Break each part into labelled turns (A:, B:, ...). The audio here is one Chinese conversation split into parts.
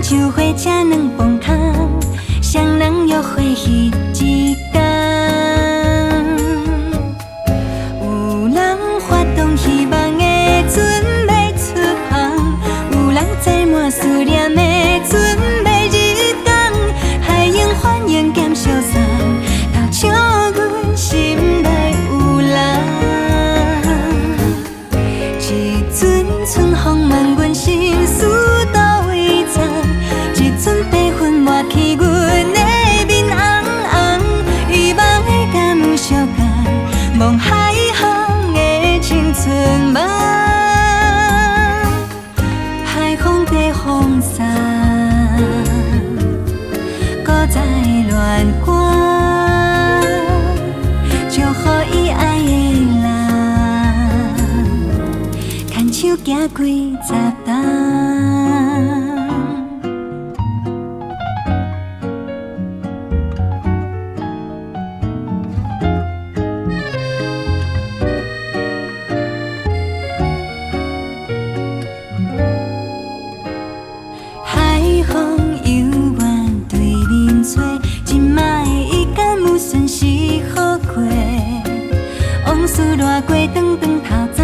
A: 中秋花才两磅空，双人约会彼一天。有人发动希望的船要出航，有人载满思念的船要入港。海涌欢迎兼相送，偷笑阮心内有人。一阵春风问阮心事倒位藏，一阵白云抹去阮的面红红。遗忘的敢有相共，望海航的青春梦。海风在风送，搁再乱歌，祝福伊爱的人，牵手行几十冬。海风犹原对面吹，今摆的伊敢有顺时好过？往事掠过长长头早，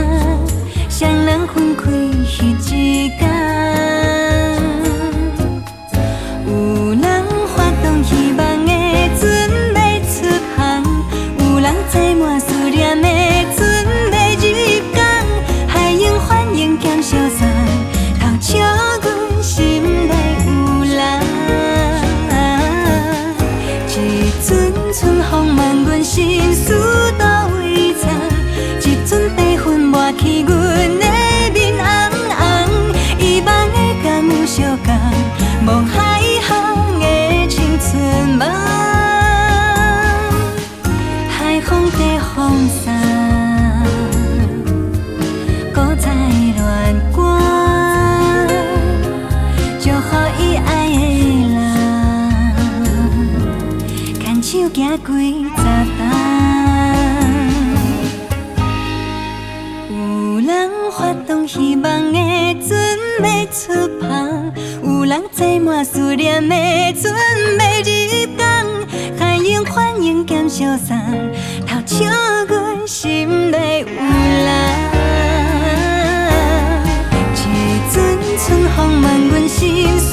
A: 双人分开彼一天。有人发动希望的船要出航，有人载满思念的船要入港。海涌欢迎兼相送，偷笑阮心内有人。一阵春风问阮心事倒位藏，一阵白云抹去阮的面红红。遗忘的敢有相共，望海航的青春梦。海风在风送，搁再乱歌，祝福伊爱的人，牵手行几十冬。有人发动希望的船要出航，有人载满思念的船要入港。海涌欢迎兼相送，偷笑阮心内有人。一阵春风问阮心事。